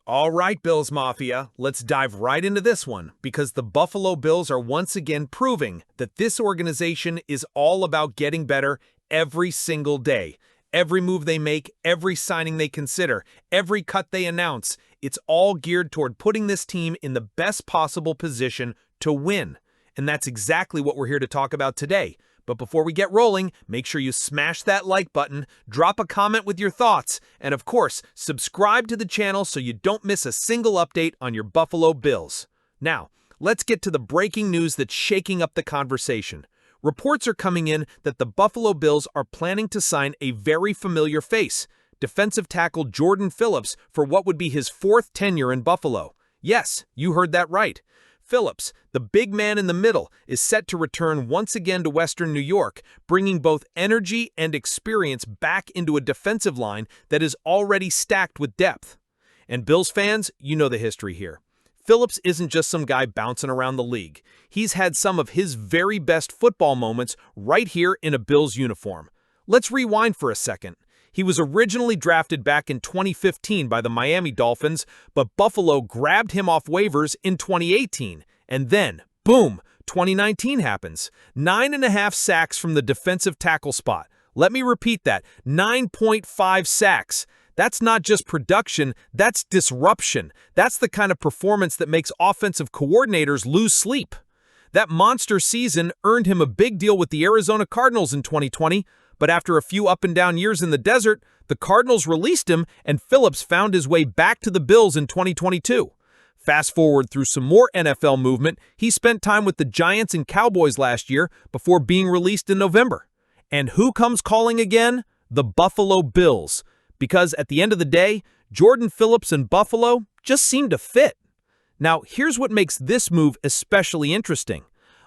All right, Bills Mafia, let's dive right into this one because the Buffalo Bills are once again proving that this organization is all about getting better every single day. Every move they make, every signing they consider, every cut they announce, it's all geared toward putting this team in the best possible position to win. And that's exactly what we're here to talk about today. But before we get rolling, make sure you smash that like button, drop a comment with your thoughts, and of course, subscribe to the channel so you don't miss a single update on your Buffalo Bills. Now, let's get to the breaking news that's shaking up the conversation. Reports are coming in that the Buffalo Bills are planning to sign a very familiar face, defensive tackle Jordan Phillips, for what would be his fourth tenure in Buffalo. Yes, you heard that right. Phillips, the big man in the middle, is set to return once again to Western New York, bringing both energy and experience back into a defensive line that is already stacked with depth. And Bills fans, you know the history here. Phillips isn't just some guy bouncing around the league. He's had some of his very best football moments right here in a Bills uniform. Let's rewind for a second. He was originally drafted back in 2015 by the Miami Dolphins, but Buffalo grabbed him off waivers in 2018. And then, boom, 2019 happens. 9.5 sacks from the defensive tackle spot. Let me repeat that, 9.5 sacks. That's not just production, that's disruption. That's the kind of performance that makes offensive coordinators lose sleep. That monster season earned him a big deal with the Arizona Cardinals in 2020, but after a few up-and-down years in the desert, the Cardinals released him and Phillips found his way back to the Bills in 2022. Fast forward through some more NFL movement, he spent time with the Giants and Cowboys last year before being released in November. And who comes calling again? The Buffalo Bills. Because at the end of the day, Jordan Phillips and Buffalo just seem to fit. Now, here's what makes this move especially interesting.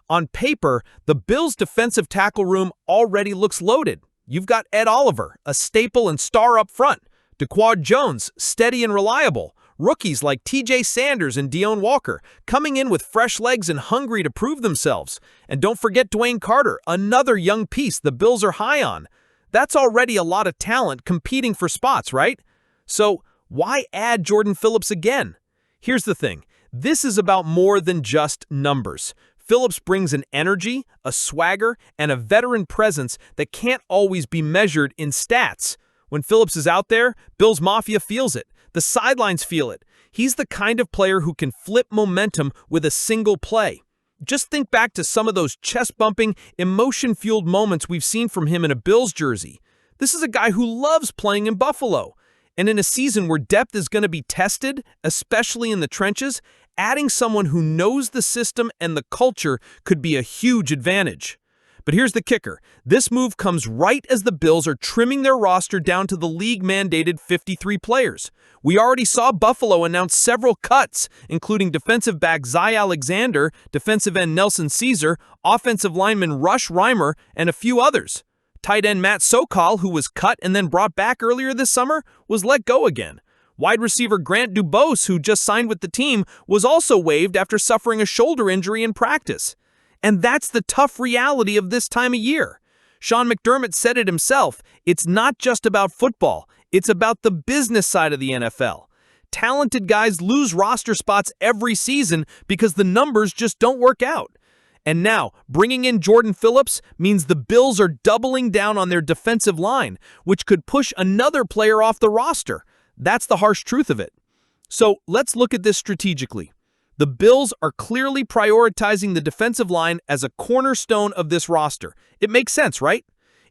On paper, the Bills' defensive tackle room already looks loaded. You've got Ed Oliver, a staple and star up front. DeQuad Jones, steady and reliable. Rookies like TJ Sanders and Deone Walker, coming in with fresh legs and hungry to prove themselves. And don't forget Dwayne Carter, another young piece the Bills are high on. That's already a lot of talent competing for spots, right? So why add Jordan Phillips again? Here's the thing. This is about more than just numbers. Phillips brings an energy, a swagger, and a veteran presence that can't always be measured in stats. When Phillips is out there, Bills Mafia feels it. The sidelines feel it. He's the kind of player who can flip momentum with a single play. Just think back to some of those chest-bumping, emotion-fueled moments we've seen from him in a Bills jersey. This is a guy who loves playing in Buffalo. And in a season where depth is going to be tested, especially in the trenches, adding someone who knows the system and the culture could be a huge advantage. But here's the kicker. This move comes right as the Bills are trimming their roster down to the league-mandated 53 players. We already saw Buffalo announce several cuts, including defensive back Zy Alexander, defensive end Nelson Caesar, offensive lineman Rush Reimer, and a few others. Tight end Matt Sokol, who was cut and then brought back earlier this summer, was let go again. Wide receiver Grant Dubose, who just signed with the team, was also waived after suffering a shoulder injury in practice. And that's the tough reality of this time of year. Sean McDermott said it himself, it's not just about football, it's about the business side of the NFL. Talented guys lose roster spots every season because the numbers just don't work out. And now, bringing in Jordan Phillips means the Bills are doubling down on their defensive line, which could push another player off the roster. That's the harsh truth of it. So let's look at this strategically. The Bills are clearly prioritizing the defensive line as a cornerstone of this roster. It makes sense, right?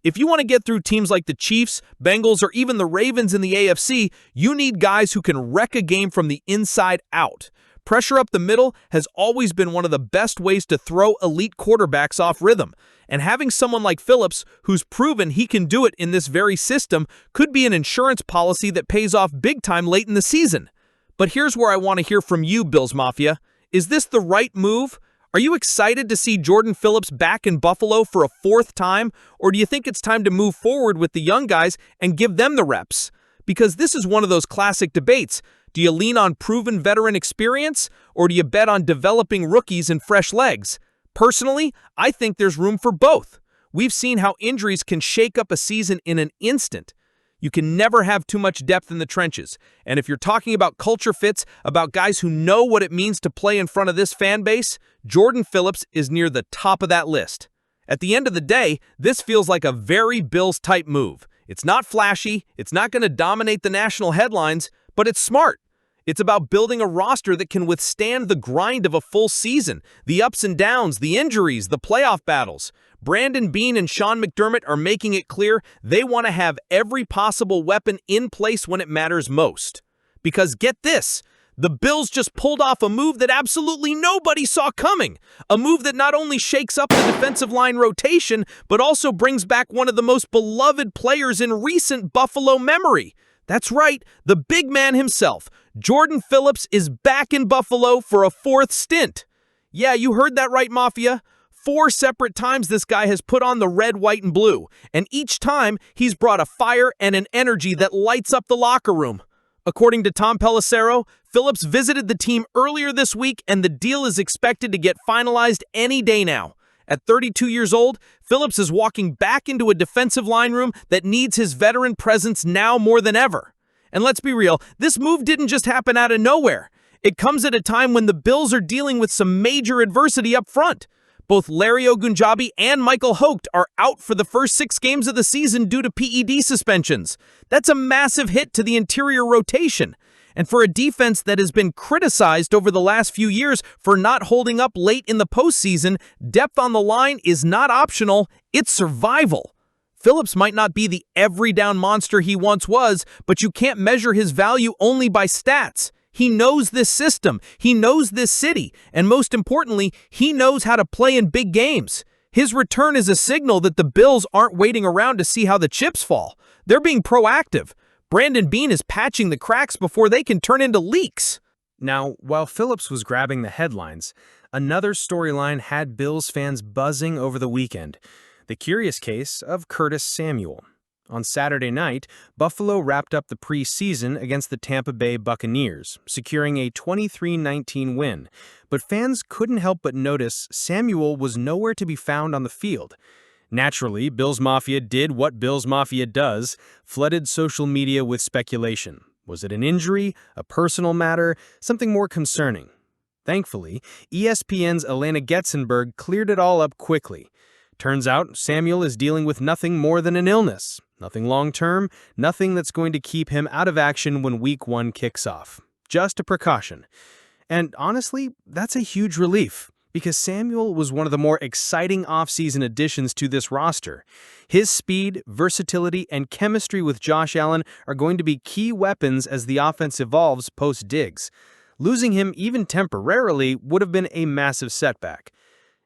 If you want to get through teams like the Chiefs, Bengals, or even the Ravens in the AFC, you need guys who can wreck a game from the inside out. Pressure up the middle has always been one of the best ways to throw elite quarterbacks off rhythm. And having someone like Phillips, who's proven he can do it in this very system, could be an insurance policy that pays off big time late in the season. But here's where I want to hear from you, Bills Mafia. Is this the right move? Are you excited to see Jordan Phillips back in Buffalo for a fourth time? Or do you think it's time to move forward with the young guys and give them the reps? Because this is one of those classic debates. Do you lean on proven veteran experience, or do you bet on developing rookies and fresh legs? Personally, I think there's room for both. We've seen how injuries can shake up a season in an instant. You can never have too much depth in the trenches. And if you're talking about culture fits, about guys who know what it means to play in front of this fan base, Jordan Phillips is near the top of that list. At the end of the day, this feels like a very Bills-type move. It's not flashy, it's not going to dominate the national headlines, but it's smart. It's about building a roster that can withstand the grind of a full season, the ups and downs, the injuries, the playoff battles. Brandon Beane and Sean McDermott are making it clear they want to have every possible weapon in place when it matters most. Because get this, the Bills just pulled off a move that absolutely nobody saw coming. A move that not only shakes up the defensive line rotation, but also brings back one of the most beloved players in recent Buffalo memory. That's right, the big man himself, Jordan Phillips, is back in Buffalo for a fourth stint. Yeah, you heard that right, Mafia. 4 separate times this guy has put on the red, white, and blue, and each time he's brought a fire and an energy that lights up the locker room. According to Tom Pelissero, Phillips visited the team earlier this week, and the deal is expected to get finalized any day now. At 32 years old, Phillips is walking back into a defensive line room that needs his veteran presence now more than ever. And let's be real, this move didn't just happen out of nowhere. It comes at a time when the Bills are dealing with some major adversity up front. Both Larry Ogunjobi and Michael Hogt are out for the first 6 games of the season due to PED suspensions. That's a massive hit to the interior rotation. And for a defense that has been criticized over the last few years for not holding up late in the postseason, depth on the line is not optional, it's survival. Phillips might not be the every-down monster he once was, but you can't measure his value only by stats. He knows this system, he knows this city, and most importantly, he knows how to play in big games. His return is a signal that the Bills aren't waiting around to see how the chips fall. They're being proactive. Brandon Beane is patching the cracks before they can turn into leaks. Now, while Phillips was grabbing the headlines, another storyline had Bills fans buzzing over the weekend: the curious case of Curtis Samuel. On Saturday night, Buffalo wrapped up the preseason against the Tampa Bay Buccaneers, securing a 23-19 win. But fans couldn't help but notice Samuel was nowhere to be found on the field. Naturally, Bills Mafia did what Bills Mafia does, flooded social media with speculation. Was it an injury, a personal matter, something more concerning? Thankfully, ESPN's Elena Getzenberg cleared it all up quickly. Turns out Samuel is dealing with nothing more than an illness. Nothing long-term, nothing that's going to keep him out of action when Week 1 kicks off. Just a precaution. And honestly, that's a huge relief, because Samuel was one of the more exciting offseason additions to this roster. His speed, versatility, and chemistry with Josh Allen are going to be key weapons as the offense evolves post-Diggs. Losing him even temporarily would have been a massive setback.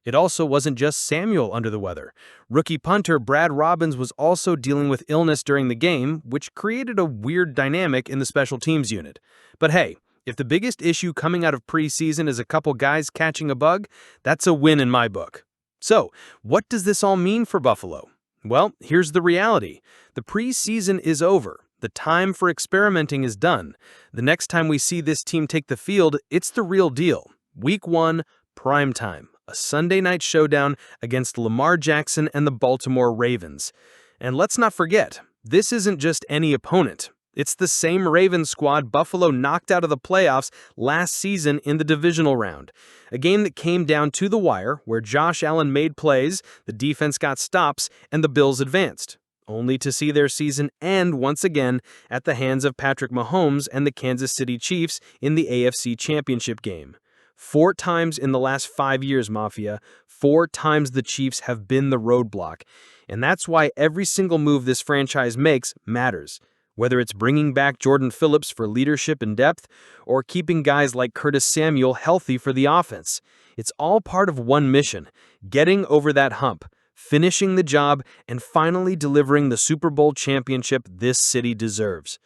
It also wasn't just Samuel under the weather. Rookie punter Brad Robbins was also dealing with illness during the game, which created a weird dynamic in the special teams unit. But hey, if the biggest issue coming out of preseason is a couple guys catching a bug, that's a win in my book. So, what does this all mean for Buffalo? Well, here's the reality. The preseason is over. The time for experimenting is done. The next time we see this team take the field, it's the real deal. Week 1, prime time. A Sunday night showdown against Lamar Jackson and the Baltimore Ravens. And let's not forget, this isn't just any opponent. It's the same Ravens squad Buffalo knocked out of the playoffs last season in the divisional round. A game that came down to the wire, where Josh Allen made plays, the defense got stops, and the Bills advanced, only to see their season end once again at the hands of Patrick Mahomes and the Kansas City Chiefs in the AFC Championship game. 4 times in the last 5 years, Mafia, 4 times the Chiefs have been the roadblock. And that's why every single move this franchise makes matters. Whether it's bringing back Jordan Phillips for leadership and depth, or keeping guys like Curtis Samuel healthy for the offense. It's all part of one mission: getting over that hump, finishing the job, and finally delivering the Super Bowl championship this city deserves.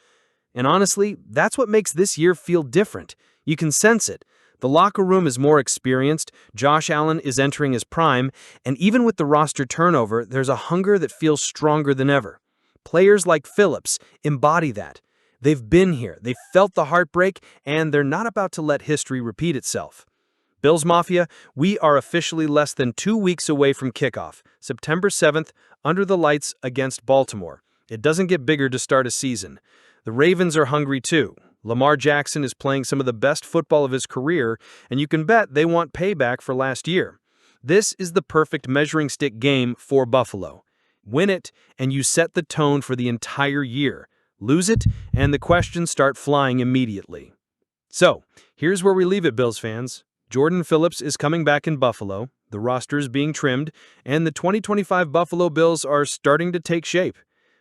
And honestly, that's what makes this year feel different. You can sense it. The locker room is more experienced, Josh Allen is entering his prime, and even with the roster turnover, there's a hunger that feels stronger than ever. Players like Phillips embody that. They've been here, they've felt the heartbreak, and they're not about to let history repeat itself. Bills Mafia, we are officially less than 2 weeks away from kickoff, September 7th, under the lights against Baltimore. It doesn't get bigger to start a season. The Ravens are hungry too. Lamar Jackson is playing some of the best football of his career, and you can bet they want payback for last year. This is the perfect measuring stick game for Buffalo. Win it, and you set the tone for the entire year. Lose it, and the questions start flying immediately. So, here's where we leave it, Bills fans. Jordan Phillips is coming back in Buffalo, the roster is being trimmed, and the 2025 Buffalo Bills are starting to take shape.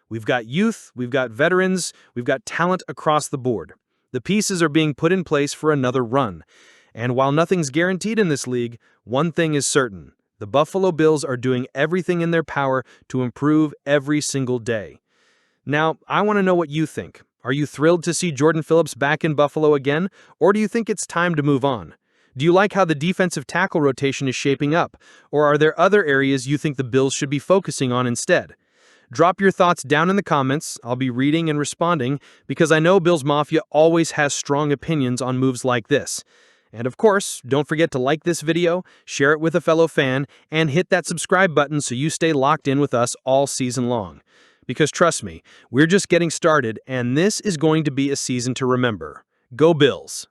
We've got youth, we've got veterans, we've got talent across the board. The pieces are being put in place for another run. And while nothing's guaranteed in this league, one thing is certain. The Buffalo Bills are doing everything in their power to improve every single day. Now, I want to know what you think. Are you thrilled to see Jordan Phillips back in Buffalo again, or do you think it's time to move on? Do you like how the defensive tackle rotation is shaping up, or are there other areas you think the Bills should be focusing on instead? Drop your thoughts down in the comments. I'll be reading and responding because I know Bills Mafia always has strong opinions on moves like this. And of course, don't forget to like this video, share it with a fellow fan, and hit that subscribe button so you stay locked in with us all season long. Because trust me, we're just getting started, and this is going to be a season to remember. Go Bills!